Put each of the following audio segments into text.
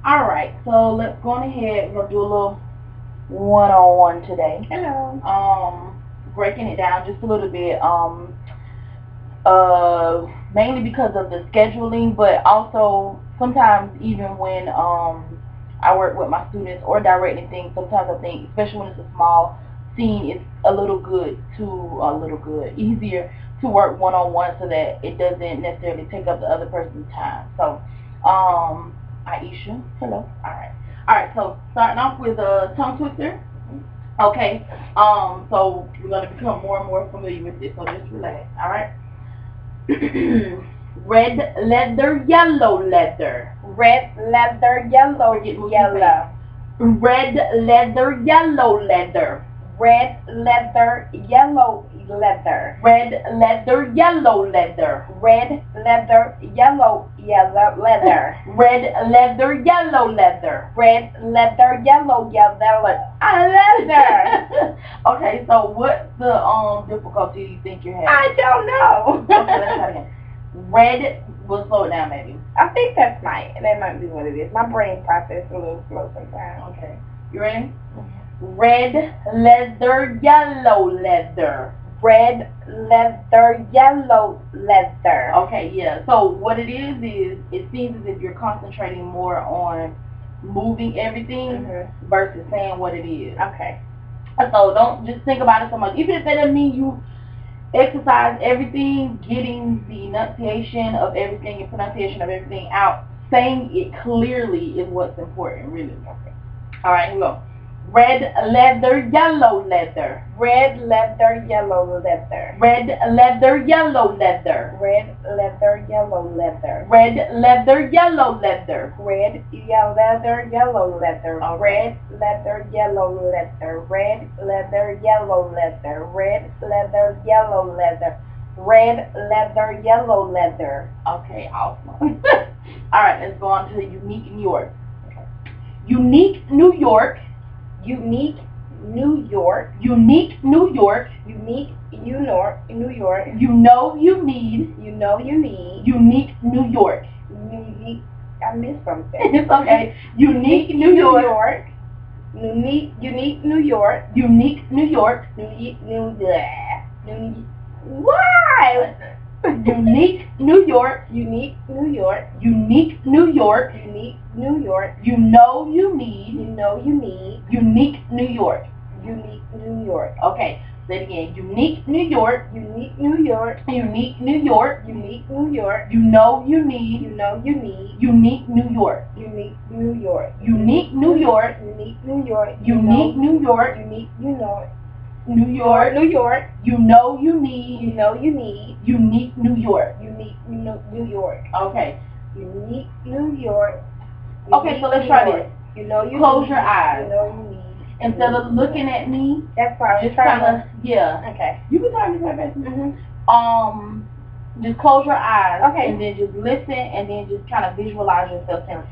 Alright, so let's go on ahead. We're gonna do a little one-on-one today. Hello. Breaking it down just a little bit. Mainly because of the scheduling, but also sometimes even when I work with my students or directing things, sometimes I think, especially when it's a small scene, it's easier to work one-on-one so that it doesn't necessarily take up the other person's time. So, Aisha, hello. Alright, so starting off with a tongue twister. Okay, so we're gonna become more and more familiar with this, so just relax, alright? Red leather, yellow leather. Red leather, yellow, yellow. Red leather, yellow leather. Red leather, yellow leather. Red leather, yellow leather. Red leather, yellow leather. Red leather, yellow leather. Red leather, yellow leather. Okay, so what's the difficulty you think you're having? I don't know. Okay, let's try again. Red, we'll slow it down maybe. I think that might be what it is. My brain process a little slow sometimes. Okay, you ready? Red leather, yellow leather. Red leather, yellow leather. Okay, yeah. So what it is it seems as if you're concentrating more on moving everything versus saying what it is. Okay. So don't just think about it so much. Even if that doesn't mean you exercise everything, getting the enunciation of everything and pronunciation of everything out, saying it clearly is what's important, really. Okay. All right, here we go. Red leather, yellow leather. Red leather, yellow leather. Red leather, yellow leather. Red leather, yellow leather. Red leather, yellow leather. Red leather, yellow leather. Okay. Red leather, yellow leather. Red leather, yellow leather. Red leather, yellow leather. Red leather, yellow leather. Okay, awesome. All right, let's go on to unique New York. Okay. Unique New York. Unique New York. Unique New York. Unique New York. New York. You know you need. You know you need. Unique New York. Unique. I missed something. It's okay. Unique New York. Unique New York. Unique New York. Unique Why? Unique New York. Unique New York. Unique New York. Unique New York. You know you need. You know you need. Unique New York. Unique New York. Okay, say it again. Unique New York. Unique New York. Unique New York. Unique New York. You know you need. You know you need. Unique New York. Unique New York. Unique New York. Unique New York. Unique New York. Unique New York. New York. New York. You know you need. You know you need. Unique New York. Unique New York. Okay. Unique New York. Okay, so let's try this. You know you close need. your eyes. You know you need. Instead of looking at me, that's why just kind of Okay. You can try this right back. Just close your eyes. Okay. And then just listen, and then just kind of visualize yourself saying.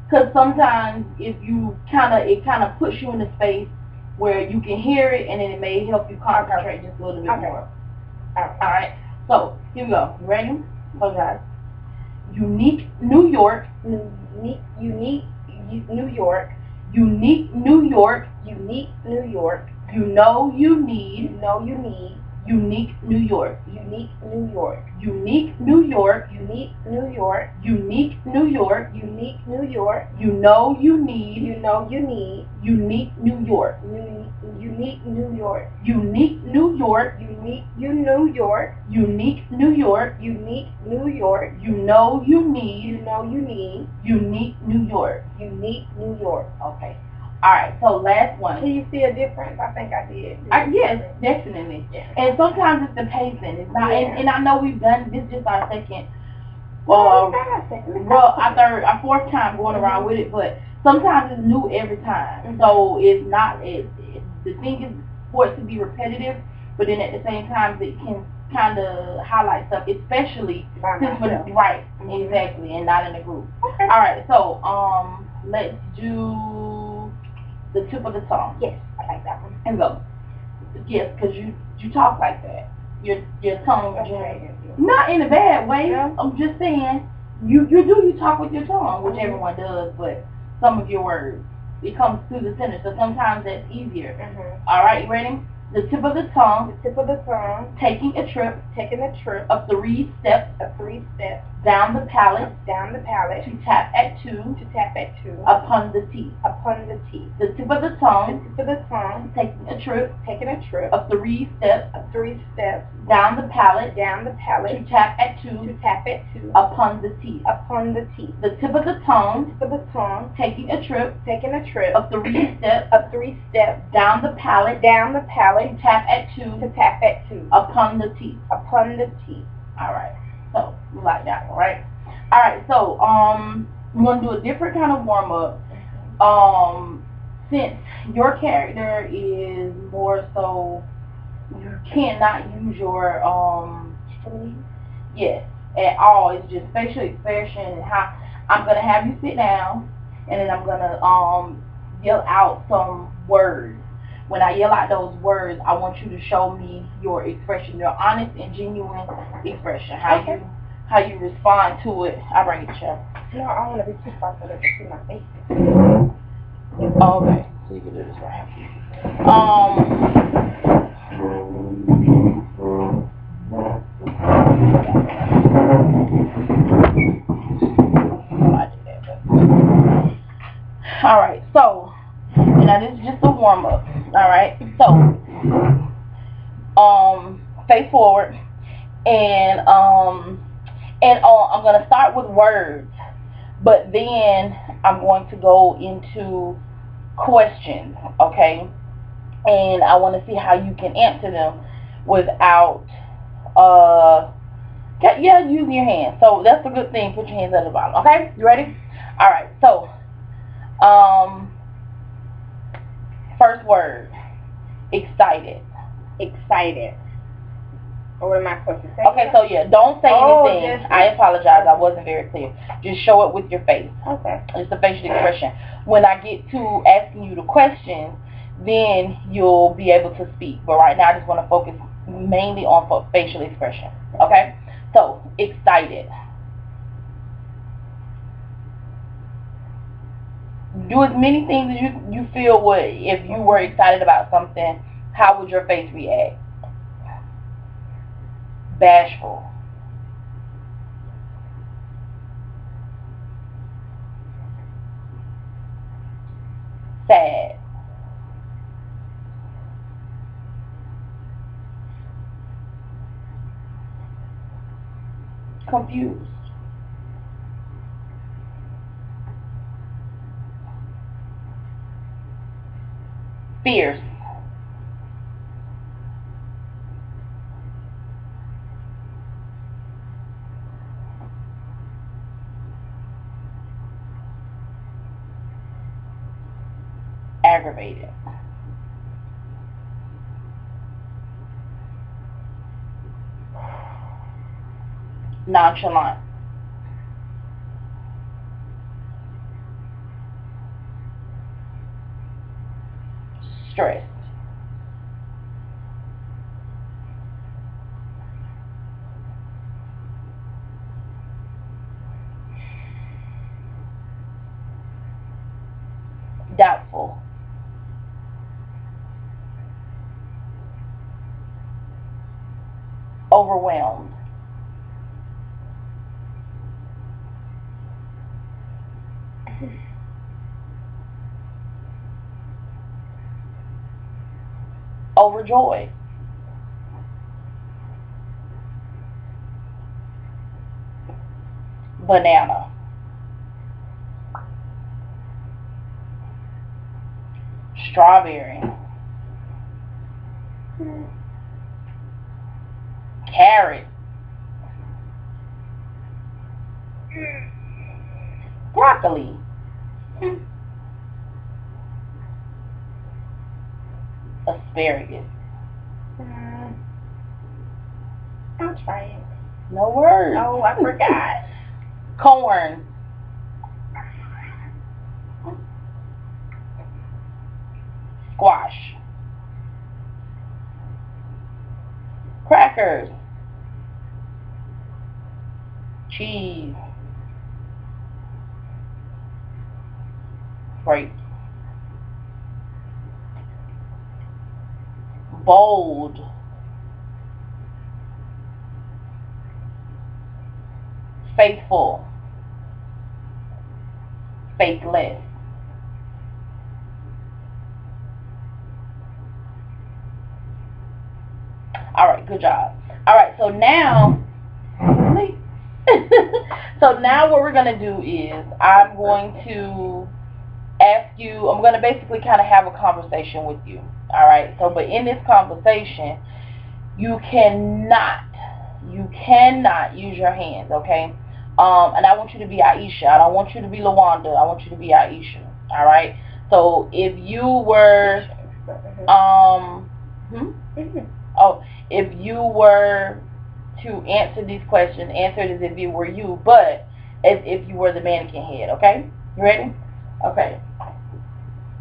Because sometimes if you it kind of puts you in a space where you can hear it, and then it may help you concentrate just a little bit more. All right. So here we go. You ready? Close your eyes. Unique New York. Unique New York. Unique New York. Unique New York. You know you need. You know you need. Unique New York. Unique New York. Unique New York. Unique New York. Unique New York. Unique New York. You know you need. You know you need. Unique New York. Unique New York. Unique New York. Unique New York. Unique New York. Unique New York. You know you need. You know you need. Unique New York. Unique New York. Okay. Alright, so last one. Do you see a difference? I think I did. Yes, definitely. Yeah. And sometimes it's the pacing. It's not, and I know we've done this just our second. Well, our fourth time going around with it, but sometimes it's new every time. So it's not. The thing is for it to be repetitive, but then at the same time it can kind of highlight stuff, especially since we're right, exactly, and not in a group. Okay. All right, so let's do the tip of the tongue. Yes, I like that one. And go. Yes, because you talk like that. Your tongue, not in a bad way. Yeah. I'm just saying you talk with your tongue, which everyone does, but some of your words, it comes through the center, so sometimes that's easier. All right, you ready? The tip of the tongue. The tip of the tongue. Taking a trip. Taking a trip. Of 3 steps. Of 3 steps. Down the palate. Down the palate. To tap at 2. To tap at 2. Upon the teeth. Upon the teeth. The tip of the tongue. The tip of the tongue. Taking a trip. Taking a trip. Of 3 steps. Of 3 steps. Down the palate. Down the palate. To tap at 2. To tap at 2. Upon the teeth. Upon the teeth. The tip of the tongue. The tip of the tongue. Taking a trip. Taking a trip. Of 3 steps. Of 3 steps. Down the palate. Down the palate. To tap at 2. To tap at 2. Upon the teeth. Upon the teeth. Alright. So, you like that one, right? Alright, so, we're going to do a different kind of warm-up. Since your character is more so, you cannot use your, yes, at all. It's just facial expression and how, I'm going to have you sit down, and then I'm going to, yell out some words. When I yell out those words, I want you to show me your expression, your honest and genuine expression. How you respond to it. I'll bring it, Chef. No, I want to be too far so they can see my face. Okay, so you can do this right here. Alright, so now this is just a warm up. Alright, so face forward and I'm gonna start with words, but then I'm going to go into questions, okay? And I want to see how you can answer them without using your hands. So that's a good thing. Put your hands at the bottom, okay? You ready? All right. So first word, excited. Excited. Or what am I supposed to say? Okay, so yeah, don't say anything. I apologize, I wasn't very clear. Just show it with your face. Okay. It's a facial expression. When I get to asking you the questions, then you'll be able to speak. But right now, I just want to focus mainly on facial expression. Okay? So, excited. Do as many things as you feel would. If you were excited about something, how would your face react? Bashful. Sad. Confused. Fierce. Aggravated. Nonchalant. Stressed. Doubtful. Overwhelmed. Overjoyed. Banana. Strawberry. Carrot. Broccoli. Asparagus. I'll try it. No words. Oh, I forgot. Corn. Squash. Crackers. Cheese. Great. Bold. Faithful. Faithless. Alright, good job. Alright, so now, so now what we're going to do is I'm going to ask you, I'm going to basically kind of have a conversation with you. Alright, so but in this conversation, you cannot use your hands, okay? And I want you to be Aisha. I don't want you to be Lawanda. I want you to be Aisha. Alright? So if you were if you were to answer these questions, answer it as if it were you, but as if you were the mannequin head, okay? You ready? Okay.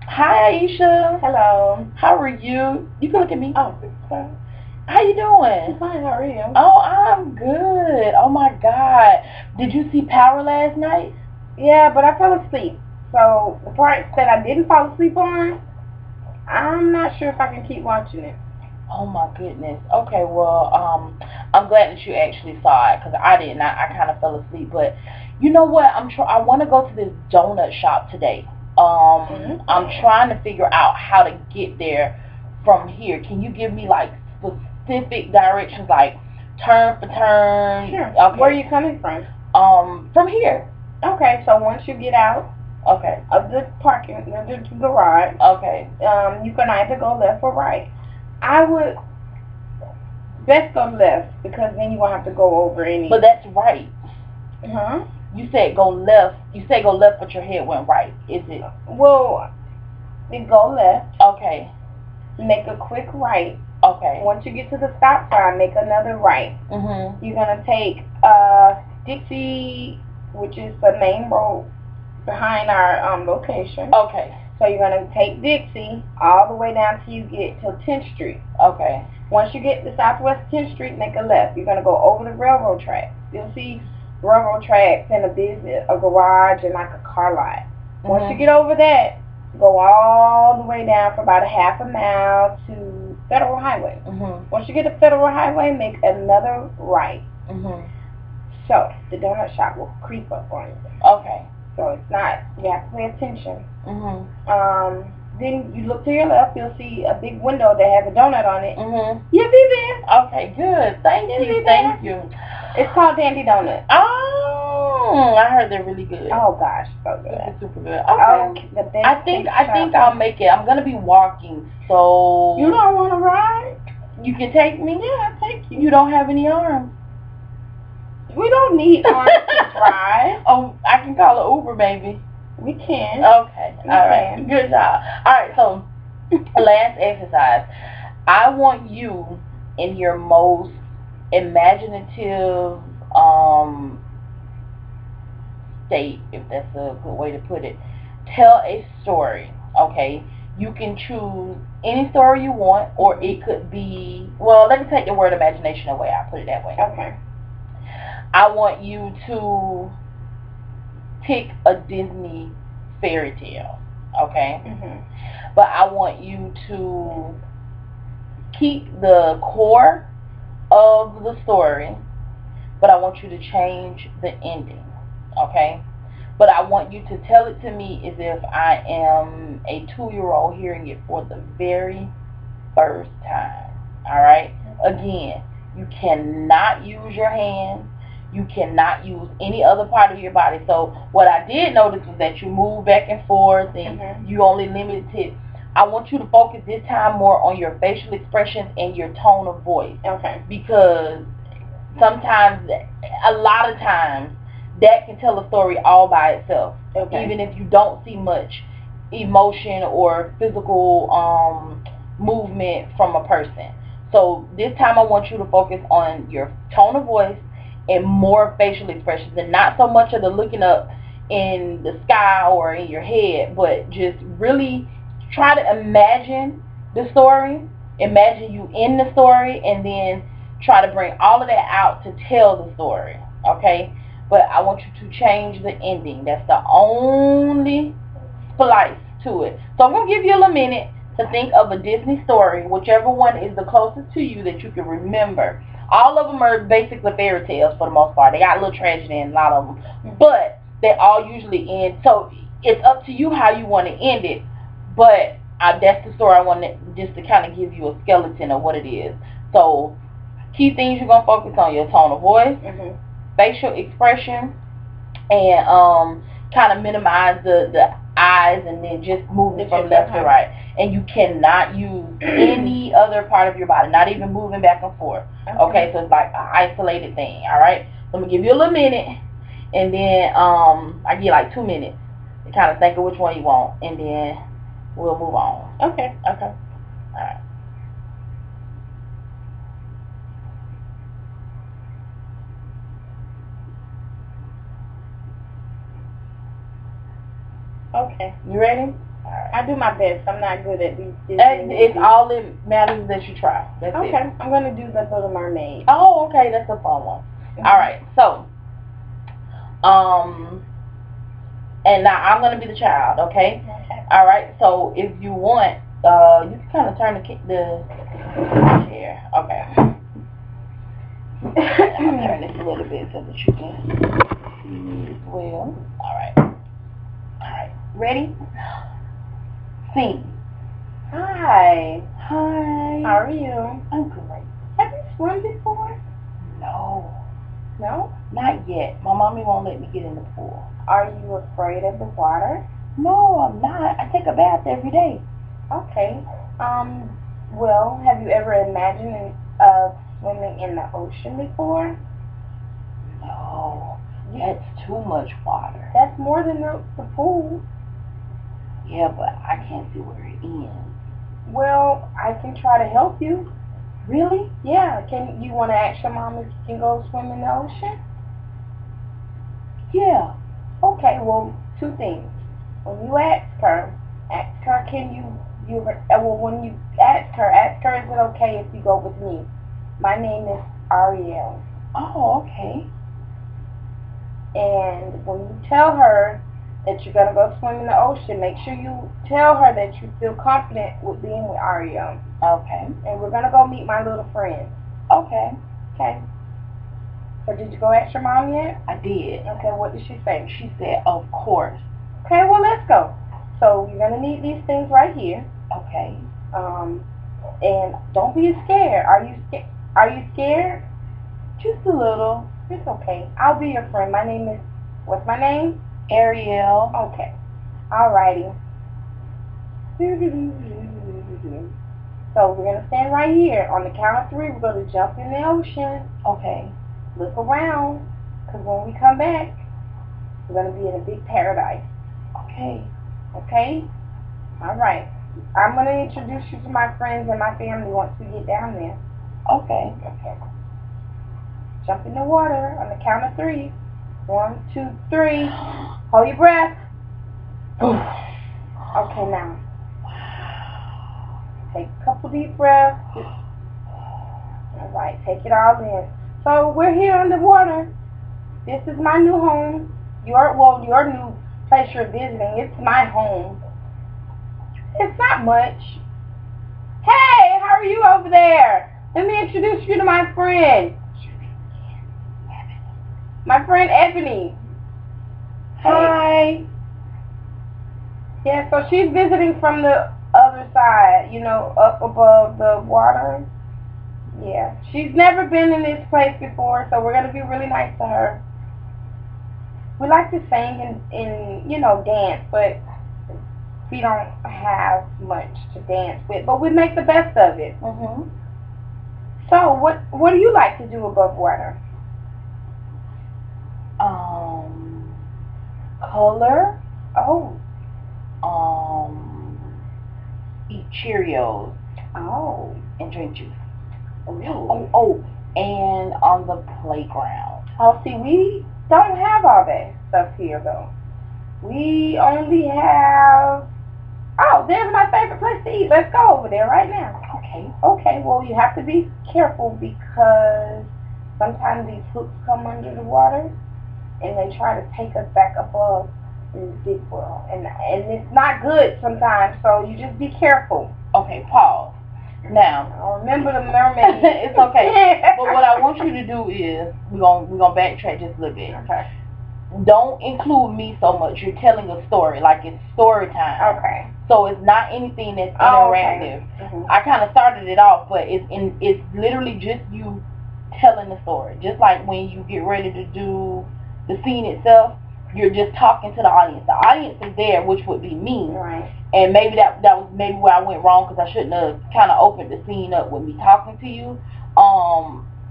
Hi Aisha. Hello. How are you? You can look at me. Oh, sorry. How you doing? I'm fine, how are you? Oh, I'm good. Oh my God. Did you see Power last night? Yeah, but I fell asleep. So the parts that I didn't fall asleep on, I'm not sure if I can keep watching it. Oh my goodness. Okay, well, I'm glad that you actually saw it, because I didn't. I kind of fell asleep. But you know what? I want to go to this donut shop today. I'm trying to figure out how to get there from here. Can you give me like specific directions, like turn for turn? Sure. Okay. Where are you coming from? From here. Okay, so once you get out Okay. of the parking, the garage, Okay. you can either go left or right. I would best go left, because then you won't have to go over any. But that's right. Huh? You said go left. You said go left, but your head went right. Is it? Well, you go left. Okay. Make a quick right. Okay. Once you get to the stop sign, make another right. Mhm. You're gonna take Dixie, which is the main road behind our location. Okay. So you're gonna take Dixie all the way down till you get to 10th Street. Okay. Once you get to Southwest 10th Street, make a left. You're gonna go over the railroad tracks. You'll see railroad tracks and a garage and like a car lot. Once you get over that, go all the way down for about a half a mile to Federal Highway. Once you get to Federal Highway, make another right. So the donut shop will creep up on you. Okay. So it's not, you have to pay attention. Then you look to your left, you'll see a big window that has a donut on it. You'll be there. Okay, good. Thank you. Thank you. It's called Dandy Donuts. Oh, I heard they're really good. Oh gosh, so good. It's super good. Okay. The best I think I'll make it. I'm gonna be walking, so. You don't want to ride? You can take me. Yeah, I'll take you. You don't have any arms. We don't need arms to drive. Oh, I can call an Uber, baby. We can. Okay. All right. Good job. All right. So, last exercise. I want you in your most imaginative state, if that's a good way to put it. Tell a story. Okay. You can choose any story you want, or it could be. Well, let me take the word imagination away. I'll put it that way. Okay. I want you to pick a Disney fairy tale, okay? But I want you to keep the core of the story, but I want you to change the ending, okay? But I want you to tell it to me as if I am a 2-year-old hearing it for the very first time, all right? Again, you cannot use your hands. You cannot use any other part of your body. So what I did notice was that you move back and forth and you only limited. I want you to focus this time more on your facial expressions and your tone of voice. Okay. Because sometimes, a lot of times, that can tell a story all by itself. Okay. Even if you don't see much emotion or physical movement from a person. So this time I want you to focus on your tone of voice and more facial expressions, and not so much of the looking up in the sky or in your head, but just really try to imagine the story, imagine you in the story, and then try to bring all of that out to tell the story, okay? But I want you to change the ending. That's the only splice to it. So I'm going to give you a little minute to think of a Disney story, whichever one is the closest to you that you can remember. All of them are basically fairy tales for the most part. They got a little tragedy in a lot of them. But they all usually end. So it's up to you how you want to end it. But that's the story I wanted just to kind of give you a skeleton of what it is. So key things you're going to focus on: your tone of voice, facial expression, and kind of minimize the eyes, and then just move it from left to right. And you cannot use any other part of your body, not even moving back and forth. Okay, so it's like an isolated thing. All right, so I'm gonna give you a little minute, and then I give you like 2 minutes to kind of think of which one you want, and then we'll move on. Okay. Okay. All right. Okay. You ready? Right. I do my best. I'm not good at these. It's all it matters that you try. That's okay. it. I'm gonna do the Little Mermaid. Oh, okay. That's a fun one. All right. So, and now I'm gonna be the child. Okay. All right. So if you want, you can kind of turn the chair. Okay. I'm gonna turn this a little bit so that you can see as well. All right. All right. Ready? Sing. Hi. Hi. How are you? I'm great. Have you swum before? No. No? Not yet. My mommy won't let me get in the pool. Are you afraid of the water? No, I'm not. I take a bath every day. Okay. Well, have you ever imagined swimming in the ocean before? No. That's too much water. That's more than the pool. Yeah, but I can't see where it ends. Well, I can try to help you. Really? Yeah. Can you want to ask your mom if you can go swim in the ocean? Yeah. Okay. Well, 2 things. When you ask her, can you when you ask her, is it okay if you go with me? My name is Ariel. Oh, okay. And when you tell her that you're going to go swim in the ocean, make sure you tell her that you feel confident with being with Ariel. Okay. And we're going to go meet my little friend. Okay. Okay. So did you go ask your mom yet? I did. Okay, what did she say? She said, of course. Okay, well, let's go. So you're going to need these things right here. Okay. And don't be scared. Are you scared? Just a little. It's okay. I'll be your friend. My name is, what's my name? Ariel. Okay. Alrighty. So we're going to stand right here. On the count of 3, we're going to jump in the ocean. Okay. Look around. Because when we come back, we're going to be in a big paradise. Okay. Okay? Alright. I'm going to introduce you to my friends and my family once we get down there. Okay. Okay. Jump in the water on the count of 3. 1, 2, 3. Hold your breath. Okay, now. Take a couple deep breaths. Alright, take it all in. So we're here underwater. This is my new home. Your new place you're visiting. It's my home. It's not much. Hey, how are you over there? Let me introduce you to my friend. My friend Ebony. Hi. Yeah, so she's visiting from the other side, up above the water. Yeah, she's never been in this place before, so we're going to be really nice to her. We like to sing and dance, but we don't have much to dance with, but we make the best of it. So, what do you like to do above water? Color. Oh. Eat Cheerios. Oh. And drink juice. Oh. Oh, and on the playground. Oh, see, we don't have all that stuff here, though. We only have... Oh, there's my favorite place to eat. Let's go over there right now. Okay. Okay, well, you have to be careful because sometimes these hooks come under the water and they try to take us back above in this big world, and it's not good sometimes. So you just be careful. Okay, pause. Now, I remember the mermaid. It's okay. But what I want you to do is we're gonna backtrack just a little bit. Okay. Don't include me so much. You're telling a story, like it's story time. Okay. So it's not anything that's interactive. Okay. I kind of started it off, but it's literally just you telling the story. Just like when you get ready to do the scene itself, you're just talking to the audience. The audience is there, which would be me. Right. And maybe that was maybe where I went wrong, because I shouldn't have kind of opened the scene up with me talking to you.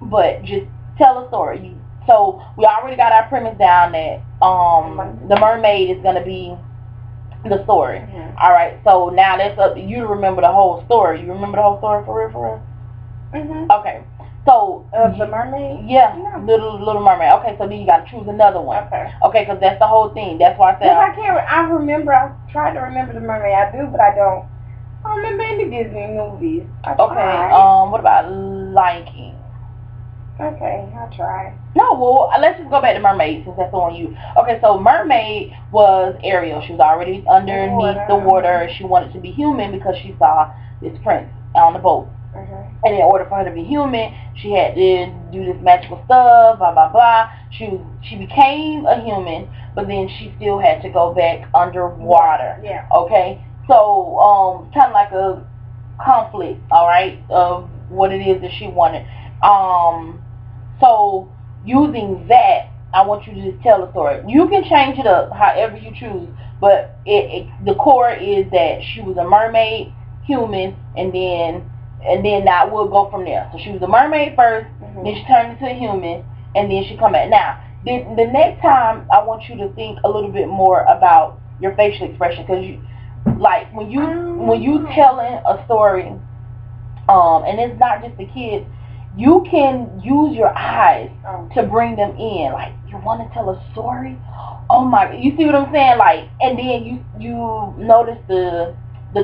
But just tell a story. So we already got our premise down that the mermaid is gonna be the story. Mm-hmm. All right. So now that's up to you to remember the whole story. You remember the whole story for real, for real? Mhm. Okay. So the mermaid. Yeah. Little Mermaid. Okay. So then you gotta choose another one. Okay. Okay, because that's the whole thing. That's why I said. I can't. I remember. I tried to remember the mermaid. I do, but I don't. I remember any Disney movies. Okay. What about Lion King? Okay, I'll try. No, well, let's just go back to Mermaid, since that's the one you... Okay, so Mermaid was Ariel. She was already underneath the water. She wanted to be human because she saw this prince on the boat. Mm-hmm. And in order for her to be human, she had to do this magical stuff, blah, blah, blah. She became a human, but then she still had to go back underwater. Yeah. Okay? So, kind of like a conflict, all right, of what it is that she wanted. So using that, I want you to just tell a story. You can change it up however you choose, but the core is that she was a mermaid, human, and then now we'll go from there. So she was a mermaid first, mm-hmm. then she turned into a human, and then she come back. Now, the next time I want you to think a little bit more about your facial expression, because you, like when you telling a story, and it's not just the kids. You can use your eyes to bring them in. Like, you want to tell a story? Oh my, you see what I'm saying? Like, and then you notice the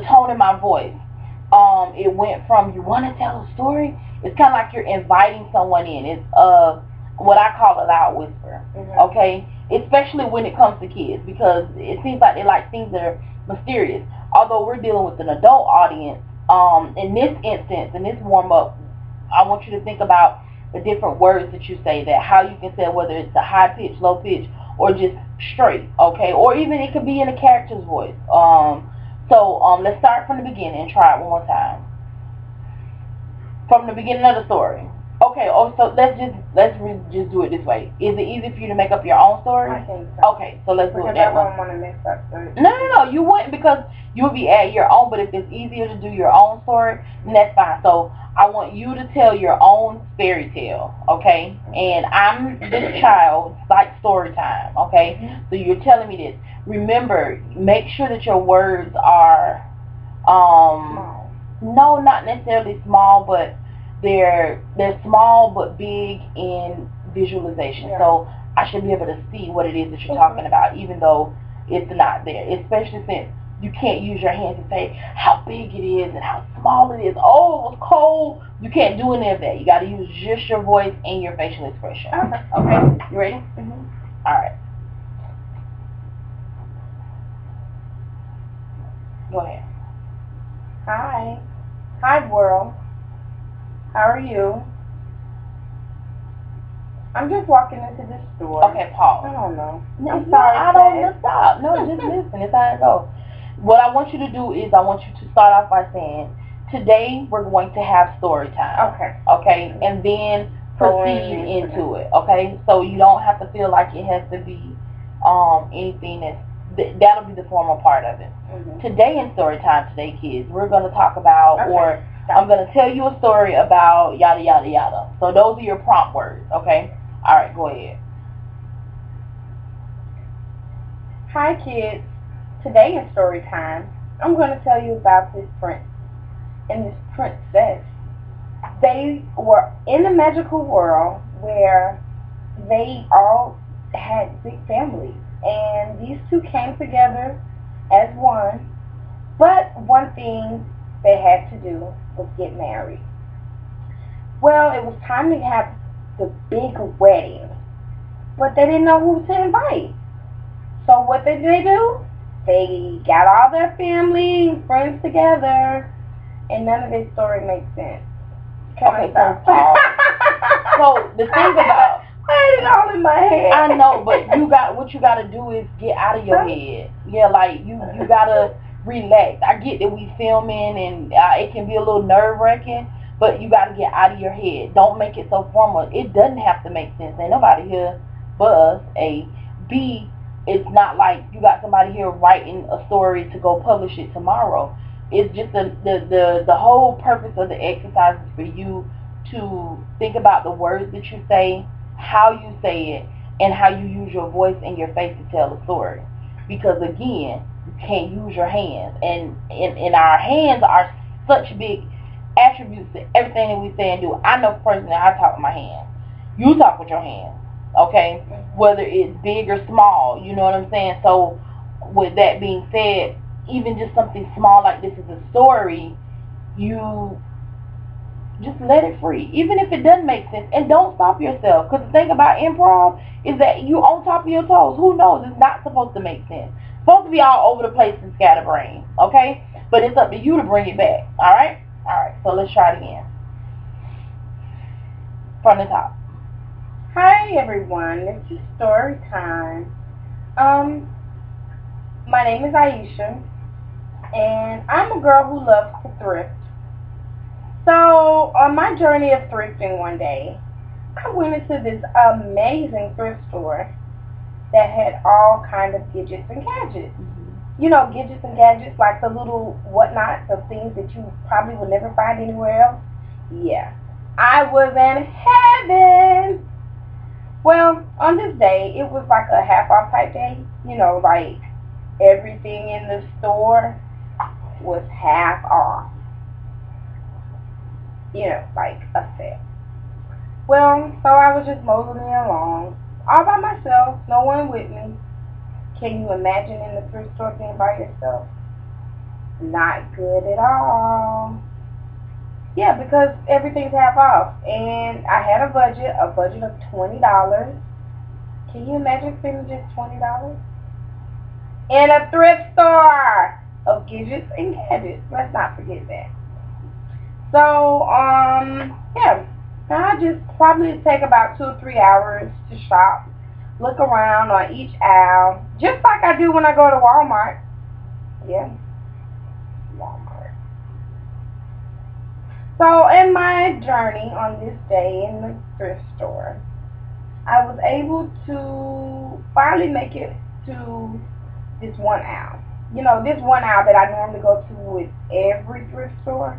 tone in my voice. It went from, you want to tell a story? It's kind of like you're inviting someone in. It's what I call a loud whisper. Mm-hmm. Okay? Especially when it comes to kids, because it seems like they like things that are mysterious. Although we're dealing with an adult audience, in this instance, in this warm-up, I want you to think about the different words that you say, that how you can say whether it's a high pitch, low pitch, or just straight, okay? Or even it could be in a character's voice. So let's start from the beginning and try it one more time. From the beginning of the story. Okay, so let's just do it this way. Is it easy for you to make up your own story? I think so. Okay, so let's do it that way. Because I don't want to mix up the... No, you wouldn't, because you would be adding your own, but if it's easier to do your own story, then that's fine. So I want you to tell your own fairy tale, okay? And I'm this child, it's like story time, okay? Mm-hmm. So you're telling me this. Remember, make sure that your words are, small. No, not necessarily small, but they're small but big in visualization. Yeah. So I should be able to see what it is that you're talking about, even though it's not there. Especially since you can't use your hands to say how big it is and how small it is. Oh, it was cold. You can't do any of that. You got to use just your voice and your facial expression. Okay? You ready? Mm-hmm. All right. Go ahead. Hi, world. How are you? I'm just walking into this store. Okay, pause. I don't know. I'm sorry. I don't know. Stop. No, just listen. It's how it goes. What I want you to do is I want you to start off by saying, today we're going to have story time. Okay. Okay? And then proceed into it. Okay? So you don't have to feel like it has to be anything that'll be the formal part of it. Mm-hmm. Today in story time, today kids, we're going to talk about, or I'm going to tell you a story about yada yada yada. So those are your prompt words, okay? All right, go ahead. Hi kids. Today in story time, I'm going to tell you about this prince and this princess. They were in a magical world where they all had big families, and these two came together as one, but one thing they had to do was get married. Well, it was time to have the big wedding, but they didn't know who to invite. So what did they do? They got all their family and friends together, and none of this story makes sense. Okay, so the thing about I had it all in my head. I know, but what you gotta do is get out of your head. Yeah, like you gotta relax. I get that we filming and it can be a little nerve wracking, but you gotta get out of your head. Don't make it so formal. It doesn't have to make sense. Ain't nobody here but us. A B. It's not like you got somebody here writing a story to go publish it tomorrow. It's just the whole purpose of the exercise is for you to think about the words that you say, how you say it, and how you use your voice and your face to tell the story. Because again, you can't use your hands, and our hands are such big attributes to everything that we say and do. I know personally, I talk with my hands. You talk with your hands, okay? Whether it's big or small, you know what I'm saying? So, with that being said, even just something small like this is a story, you just let it free, even if it doesn't make sense, and don't stop yourself. Because the thing about improv is that you on top of your toes. Who knows? It's not supposed to make sense. It's supposed to be all over the place and scatterbrained, okay? But it's up to you to bring it back. All right. So let's try it again from the top. Hi everyone, this is story time. My name is Aisha, and I'm a girl who loves to thrift. So, on my journey of thrifting one day, I went into this amazing thrift store that had all kinds of gadgets and gadgets. You know, gadgets and gadgets, like the little whatnots of things that you probably would never find anywhere else. Yeah, I was in heaven. Well, on this day, it was like a half off type day. You know, like everything in the store was half off. You know, like a set. Well, so I was just moseying along, all by myself, no one with me. Can you imagine in the thrift store being by yourself? Not good at all. Yeah, because everything's half off, and I had a budget of $20. Can you imagine spending just $20 in a thrift store of gadgets and gadgets? Let's not forget that. So, yeah, I just probably take about 2 or 3 hours to shop, look around on each aisle, just like I do when I go to Walmart. Yeah, Walmart. So, in my journey on this day in the thrift store, I was able to finally make it to this one aisle. You know, this one aisle that I normally go to with every thrift store.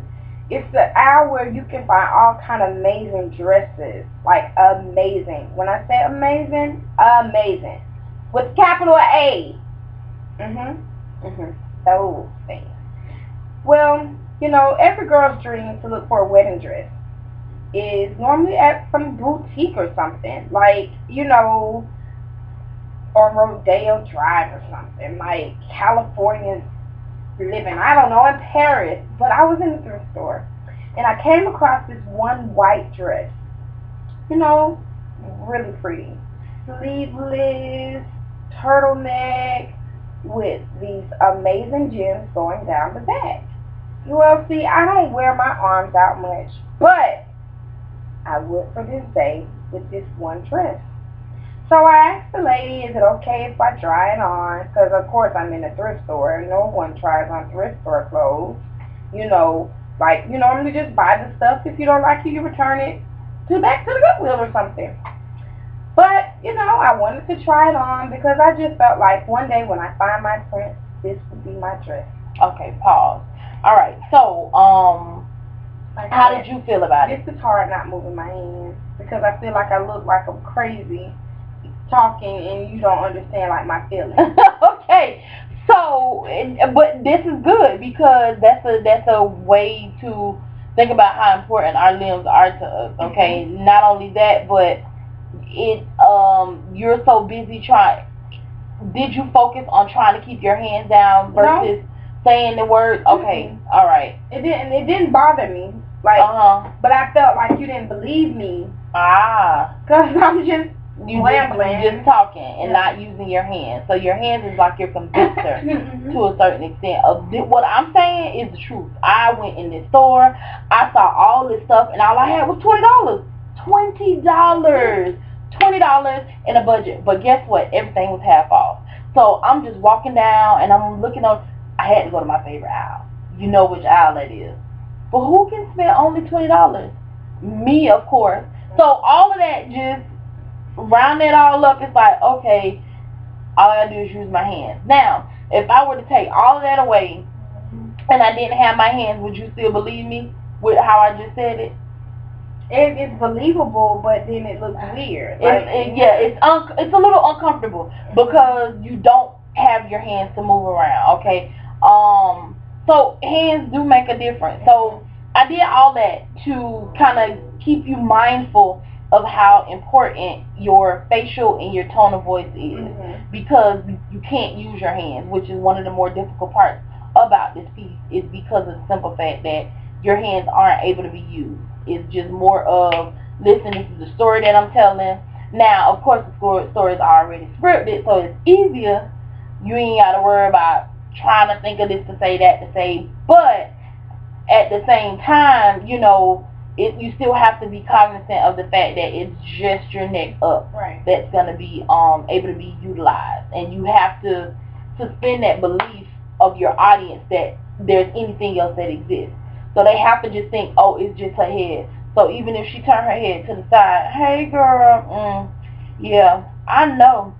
It's the aisle where you can find all kind of amazing dresses. Like amazing. When I say amazing, amazing. With capital A. Those things. Well, you know, every girl's dream to look for a wedding dress is normally at some boutique or something. Like, you know, or Rodeo Drive or something. Like California's living, I don't know, in Paris. But I was in the thrift store and I came across this one white dress. You know, really pretty. Sleeveless, turtleneck, with these amazing gems going down the back. Well, see, I don't wear my arms out much, but I would for this day with this one dress. So I asked the lady, is it okay if I try it on? Because, of course, I'm in a thrift store, and no one tries on thrift store clothes. You know, like, you normally just buy the stuff. If you don't like it, you return it back to the Goodwill or something. But, you know, I wanted to try it on because I just felt like one day when I find my prince, this would be my dress. Okay, pause. All right, so, how did you feel about it? This is hard not moving my hands because I feel like I look like I'm crazy talking and you don't understand like my feelings. Okay, so but this is good because that's a way to think about how important our limbs are to us. Okay, not only that, but you're so busy trying. Did you focus on trying to keep your hands down versus saying the word? Okay, all right. It didn't bother me. Like, but I felt like you didn't believe me. Because I'm just just talking and not using your hands. So your hands is like your convincer to a certain extent. What I'm saying is the truth. I went in this store, I saw all this stuff, and all I had was $20. $20 in a budget. But guess what? Everything was half off. So I'm just walking down and I'm looking up. I had to go to my favorite aisle. You know which aisle that is. But who can spend only $20? Me, of course. So all of that, just round it all up, it's like, okay, all I gotta do is use my hands. Now, if I were to take all of that away and I didn't have my hands, would you still believe me with how I just said it? It's believable, but then it looks weird. It's a little uncomfortable because you don't have your hands to move around, okay? So hands do make a difference. So I did all that to kind of keep you mindful of how important your facial and your tone of voice is, because you can't use your hands, which is one of the more difficult parts about this piece, is because of the simple fact that your hands aren't able to be used. It's just more of, listen, this is the story that I'm telling. Now, of course, the story is already scripted, so it's easier. You ain't got to worry about trying to think of this to say, that to say, but at the same time, you know, you still have to be cognizant of the fact that it's just your neck up that's going to be able to be utilized, and you have to suspend that belief of your audience that there's anything else that exists. So they have to just think, oh, it's just her head. So even if she turn her head to the side, hey girl, yeah, I know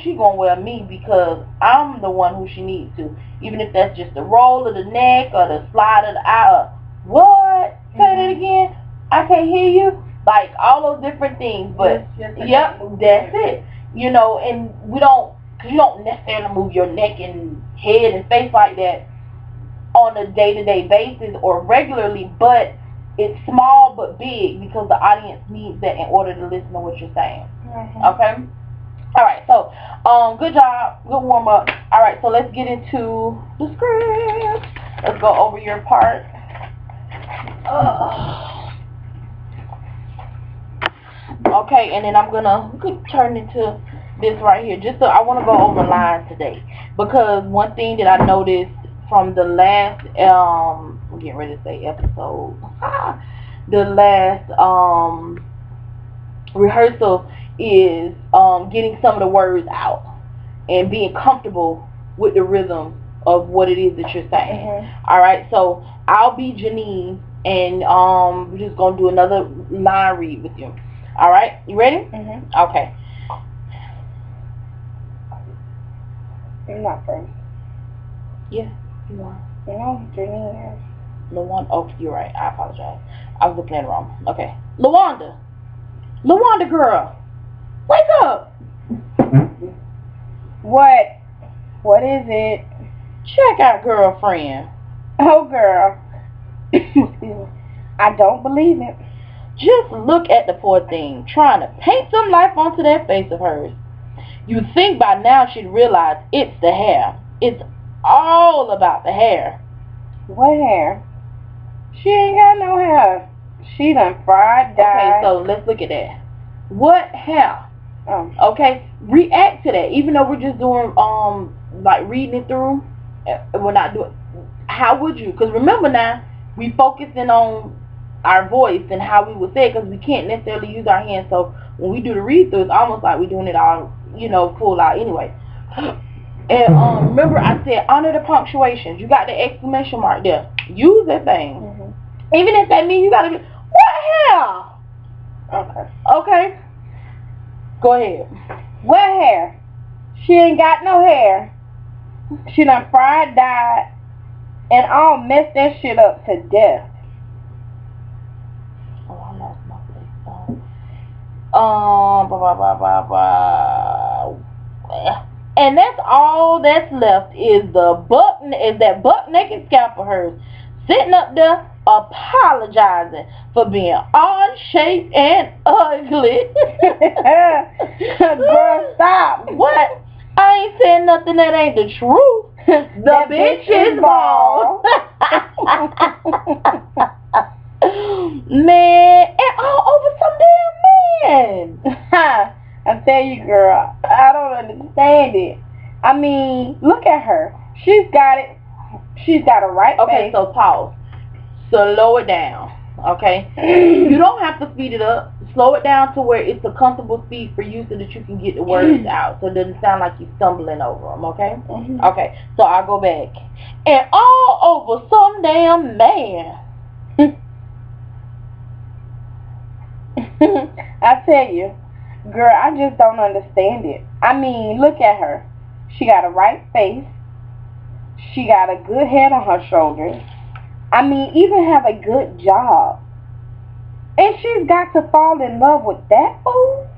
she gonna wear me because I'm the one who she needs to. Even if that's just the roll of the neck or the slide of the eye. What? Say that again? I can't hear you. Like all those different things. But yep, that's it. You know, and you don't necessarily move your neck and head and face like that on a day-to-day basis or regularly, but it's small but big because the audience needs that in order to listen to what you're saying. Okay? Alright, so good job, good warm-up. Alright, so let's get into the script. Let's go over your part. Okay, and then I'm gonna turn into this right here. Just so I want to go over lines today, because one thing that I noticed from the last I'm getting ready to say episode, the last rehearsal is getting some of the words out and being comfortable with the rhythm of what it is that you're saying. Alright, so I'll be Janine, and we're just gonna do another line read with you. Alright, you ready? Okay. You're not first. Yeah, you are. No, Janine. LaWanda. Oh, you're right. I apologize. I was looking at it wrong. Okay. LaWanda. LaWanda girl. Wake up. What? What is it? Check out girlfriend. Oh, girl. I don't believe it. Just look at the poor thing, trying to paint some life onto that face of hers. You'd think by now she'd realize it's the hair. It's all about the hair. What hair? She ain't got no hair. She done fried, dyed. Okay, so let's look at that. What hair? Okay, react to that. Even though we're just doing like reading it through, we're not doing. How would you? Because remember now, we focusing on our voice and how we would say it, because we can't necessarily use our hands. So when we do the read through, it's almost like we're doing it all, you know, full out anyway. And remember I said honor the punctuations. You got the exclamation mark there. Use that thing. Even if that means you gotta be, what hair? Okay. Okay. Go ahead. What hair? She ain't got no hair. She done fried, dyed, and all messed that shit up to death. Oh, I lost my place. And that's all that's left is that buck naked scalp of hers, sitting up there apologizing for being odd shaped and ugly. Girl, stop. What? I ain't saying nothing that ain't the truth. The bitch is bald. Man, and all over some damn saying? I tell you, girl, I don't understand it. I mean, look at her. She's got it. She's got a right Okay, face. so pause. Slow it down. Okay? You don't have to speed it up. Slow it down to where it's a comfortable speed for you so that you can get the words out. So it doesn't sound like you're stumbling over them, okay? Okay, so I'll go back. And all over some damn man. I tell you, girl, I just don't understand it. I mean, look at her. She got a right face. She got a good head on her shoulders. I mean, even have a good job. And she's got to fall in love with that fool?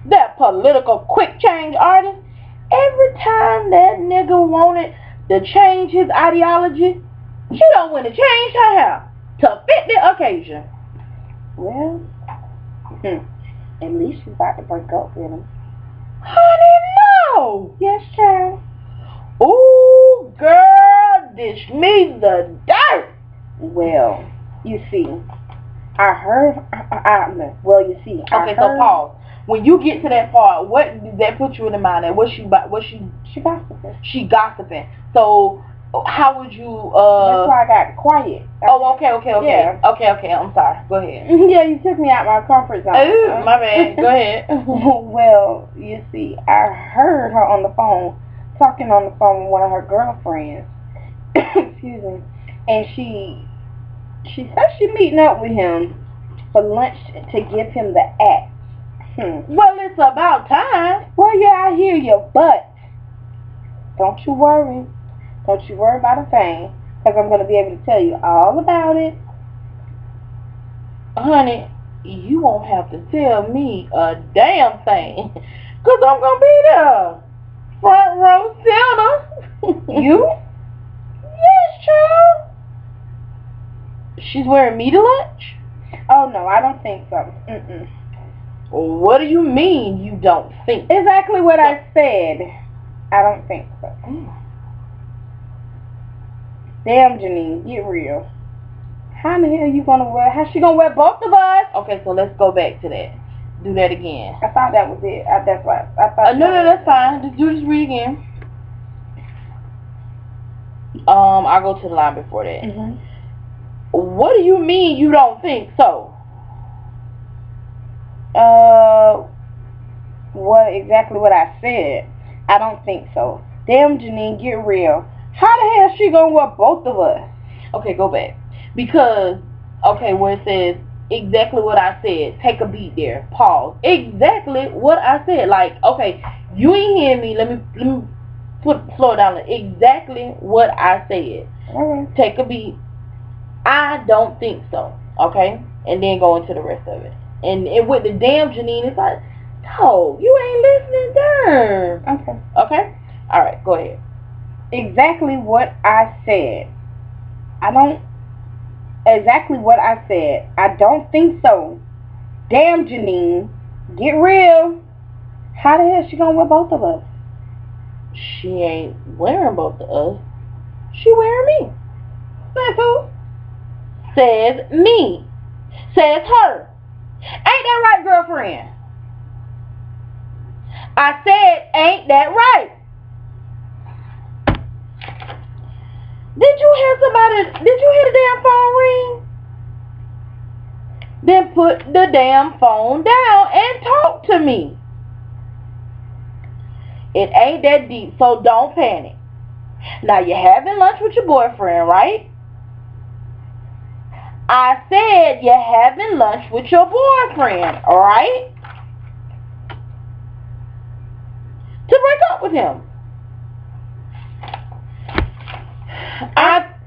That political quick change artist. Every time that nigga wanted to change his ideology, she don't want to change her hair to fit the occasion. Well, at least she's about to break up with him. Honey, no! Yes, child. Ooh, girl, dish me the dirt. Well, you see, I heard. Well, you see. Okay, so pause. When you get to that part, what did that put you in the mind of? She gossiping. She gossiping. So how would you? That's why I got quiet. Oh, okay. Yeah. Okay. I'm sorry. Go ahead. Yeah, you took me out my comfort zone. Ooh, my bad. Go ahead. Well, you see, I heard her on the phone, talking on the phone with one of her girlfriends. Excuse me. And she said she's meeting up with him for lunch to give him the axe. Well, it's about time. Well, yeah, I hear you, but don't you worry. Don't you worry about a thing, because I'm going to be able to tell you all about it. Honey, you won't have to tell me a damn thing, because I'm going to be there. Front row center. You? Yes, child. She's wearing me to lunch? Oh, no, I don't think so. What do you mean you don't think? Exactly what I said. I don't think so. Damn, Janine, get real. How the hell you gonna wear? How's she gonna wear both of us? Okay, so let's go back to that. Do that again. I thought that was it. That's what I thought. No, that's fine. Just read again. I'll go to the line before that. What do you mean you don't think so? Exactly what I said. I don't think so. Damn, Janine, get real. How the hell is she gonna wear both of us? Okay, go back. Because, okay, where it says exactly what I said, take a beat there. Pause. Exactly what I said. Like, okay, you ain't hear me. Let me slow it down. Exactly what I said. Alright. Take a beat. I don't think so. Okay? And then go into the rest of it. And with the damn Janine, it's like, no, you ain't listening there. Okay. Okay? Alright, go ahead. Exactly what I said. Exactly what I said. I don't think so. Damn, Janine. Get real. How the hell is she gonna wear both of us? She ain't wearing both of us. She wearing me. Says who? Says me. Says her. Ain't that right, girlfriend? I said, ain't that right? Did you hear the damn phone ring? Then put the damn phone down and talk to me. It ain't that deep, so don't panic. Now, you're having lunch with your boyfriend, right? I said you're having lunch with your boyfriend, right? To break up with him.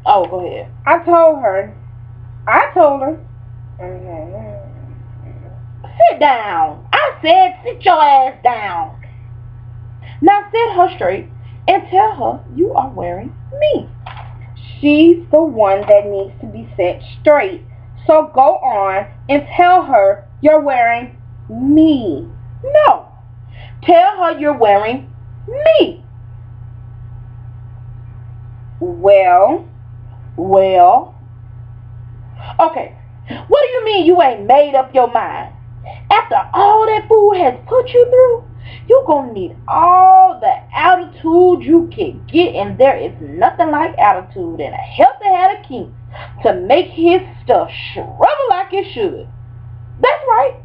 Go ahead. I told her. Sit down. I said sit your ass down. Now sit her straight and tell her you are wearing me. She's the one that needs to be set straight. So go on and tell her you're wearing me. No. Tell her you're wearing me. Well. Okay. What do you mean you ain't made up your mind? After all that fool has put you through, you're going to need all the attitude you can get, and there is nothing like attitude in a healthy head of king to make his stuff shrivel like it should. That's right.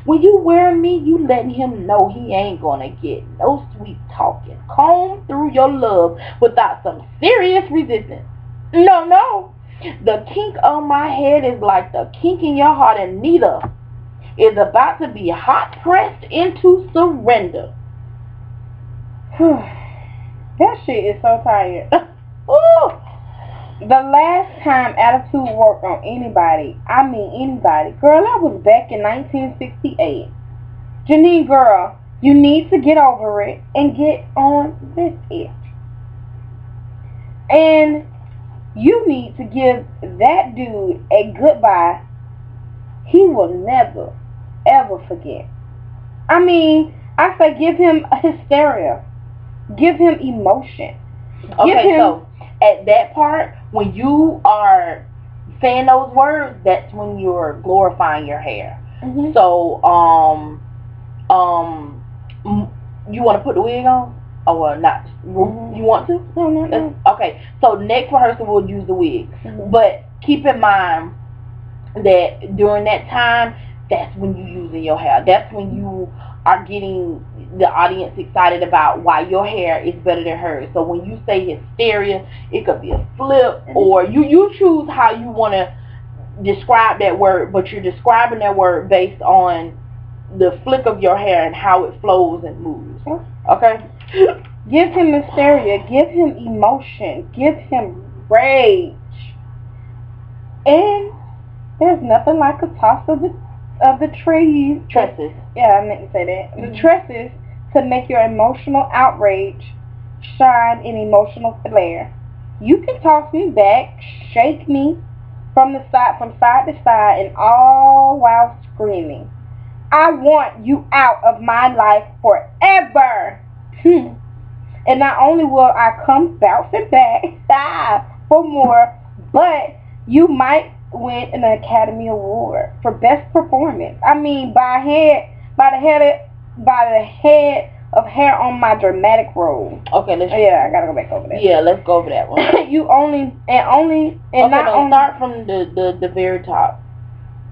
When you wear me, you letting him know he ain't gonna get no sweet talking comb through your love without some serious resistance. No, no. The kink on my head is like the kink in your heart, and neither is about to be hot pressed into surrender. That shit is so tired. Ooh. The last time attitude worked on anybody, I mean anybody, girl, that was back in 1968. Janine, girl, you need to get over it and get on with it. And you need to give that dude a goodbye he will never, ever forget. I mean, I say give him hysteria. Give him emotion. So at that part, when you are saying those words, that's when you're glorifying your hair. Mm-hmm. So, you want to put the wig on? Or not? Mm-hmm. You want to? No. Okay, so next rehearsal we'll use the wig. Mm-hmm. But keep in mind that during that time, that's when you're using your hair. That's when you are getting the audience excited about why your hair is better than hers. So when you say hysteria, it could be a flip, or you choose how you want to describe that word, but you're describing that word based on the flick of your hair and how it flows and moves. Okay? Give him hysteria. Give him emotion. Give him rage. And there's nothing like a toss of the tresses. Yeah, I meant to say that. Mm-hmm. The tresses to make your emotional outrage shine in emotional flair. You can toss me back, shake me from side to side, and all while screaming, I want you out of my life forever. And not only will I come bouncing back for more, but you might win an Academy Award for Best Performance. I mean, by the head of hair on my dramatic role. Okay, I gotta go back over that. Yeah, let's go over that one. Start from the very top.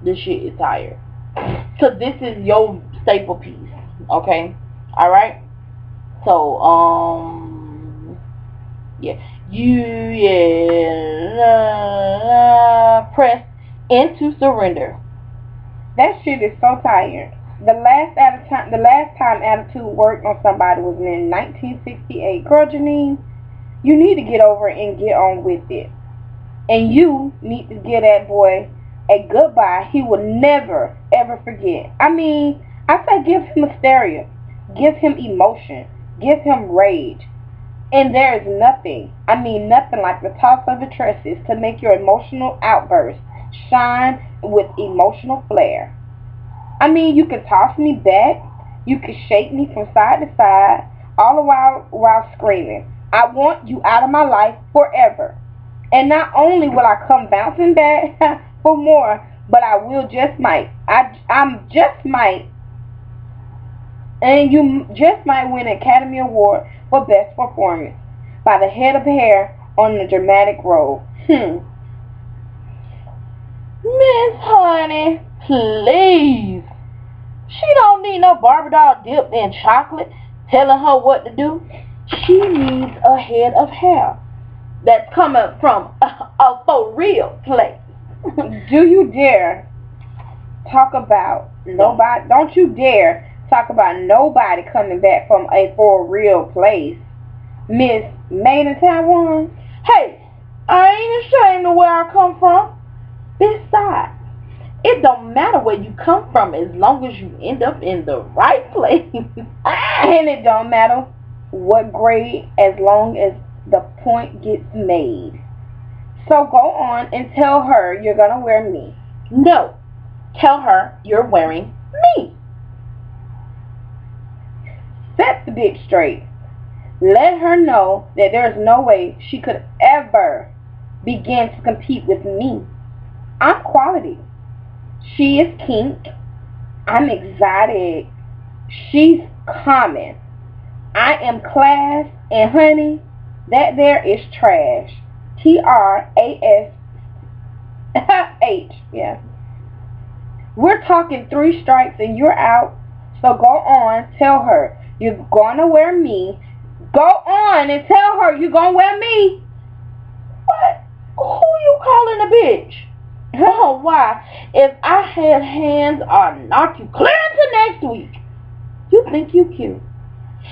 This shit is tired. So this is your staple piece. Okay, all right. So press into surrender. That shit is so tired. The last time attitude worked on somebody was in 1968. Girl, Janine, you need to get over it and get on with it. And you need to give that boy a goodbye he will never, ever forget. I mean, I say give him hysteria. Give him emotion. Give him rage. And there is nothing like the toss of the tresses to make your emotional outburst shine with emotional flair. I mean, you can toss me back, you can shake me from side to side, all the while screaming, I want you out of my life forever. And not only will I come bouncing back for more, but I will just might. I'm just might. And you just might win an Academy Award for Best Performance by the head of hair on the dramatic role. Miss Honey, please. She don't need no Barbie doll dipped in chocolate telling her what to do. She needs a head of hair that's coming from a for real place. Do you dare talk about nobody? Don't you dare talk about nobody coming back from a for real place, Miss Made in Taiwan. Hey, I ain't ashamed of where I come from. Besides, it don't matter where you come from as long as you end up in the right place. And it don't matter what grade as long as the point gets made. So go on and tell her you're gonna wear me. No, tell her you're wearing me. Set the bitch straight. Let her know that there's no way she could ever begin to compete with me. I'm quality. She is kink. I'm exotic. She's common. I am class. And honey, that there is trash. TRASH. Yeah. We're talking 3 strikes and you're out. So go on, tell her you're gonna wear me. Go on and tell her you're gonna wear me. What? Who you calling a bitch? Oh, why? If I had hands, I'd knock you clear into next week. You think you cute.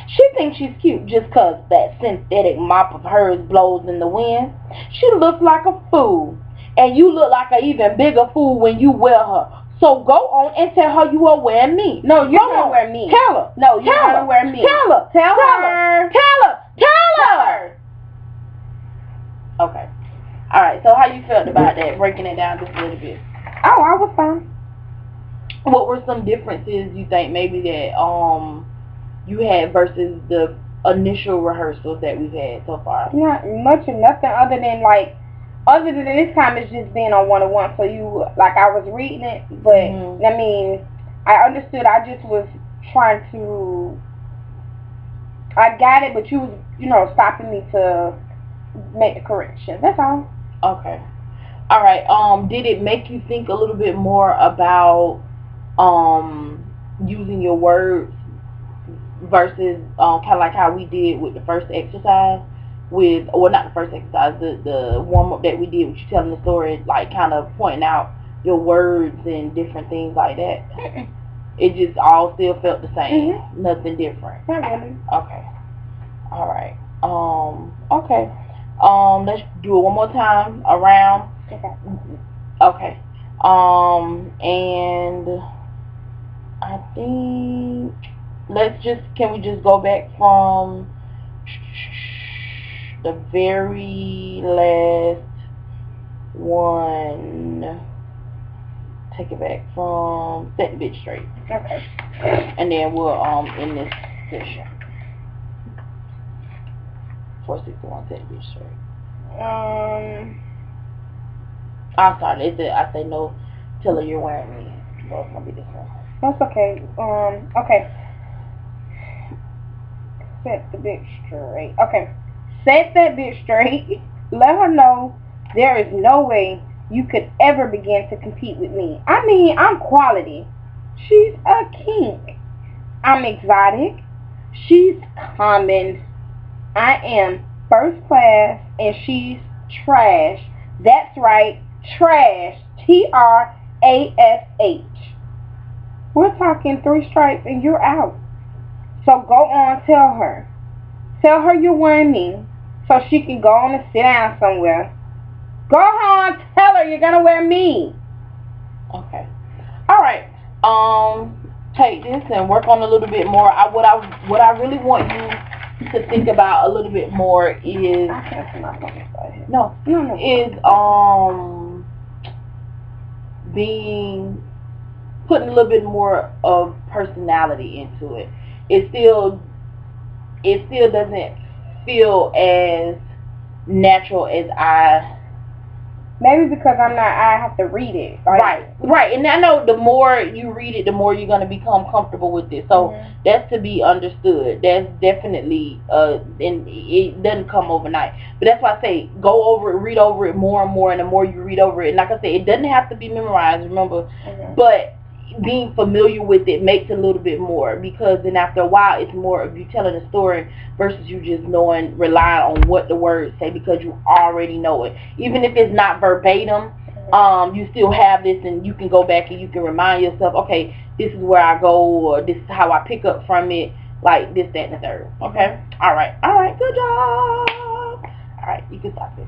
She thinks she's cute just 'cause that synthetic mop of hers blows in the wind. She looks like a fool. And you look like an even bigger fool when you wear her. So go on and tell her you are wearing me. No, you're gonna wear me. Tell her. No, you're gonna wear me. Tell her. Tell her. Tell her. Okay. Alright, so how you felt about that? Breaking it down just a little bit. Oh, I was fine. What were some differences you think maybe that you had versus the initial rehearsals that we've had so far? Not much of nothing other than this time it's just being on 101. So you, like, I was reading it, but I mean, I understood. I just was trying to, I got it, but you was, stopping me to make the correction. That's all. Okay. All right. Did it make you think a little bit more about using your words versus kind of like how we did with the first exercise? Not the first exercise, the warm-up that we did with you telling the story, like kind of pointing out your words and different things like that. It just all still felt the same. Nothing different. Not really. Okay. All right. Okay. Let's do it one more time around. Okay. And I think can we just go back from the very last one? Take it back from Set the Bitch Straight. Okay. And then we'll end this session. 461 Set the Bitch Straight. I'm sorry, I say no, tell her you're wearing me. So it's gonna be this one. That's okay. Okay. Set the bitch straight. Okay. Set that bitch straight. Let her know there is no way you could ever begin to compete with me. I mean, I'm quality. She's a kink. I'm exotic. She's common. I am first class and she's trash. That's right. Trash. TRASH. We're talking 3 strikes and you're out. So go on, tell her. Tell her you're wearing me so she can go on and sit down somewhere. Go on, tell her you're gonna wear me. Okay. Alright. Take this and work on a little bit more. What I really want you to think about a little bit more is putting a little bit more of personality into it. It still doesn't feel as natural as maybe because I have to read it. Right. And I know the more you read it, the more you're going to become comfortable with it. So that's to be understood. That's definitely, and it doesn't come overnight. But that's why I say go over it, read over it more and more, and the more you read over it. And like I said, it doesn't have to be memorized, remember. But being familiar with it makes a little bit more, because then after a while it's more of you telling a story versus you just relying on what the words say, because you already know it. Even if it's not verbatim, you still have this, and you can go back and you can remind yourself, okay, this is where I go, or this is how I pick up from it, like this, that, and the third. Okay? Alright, good job. Alright, you can stop it.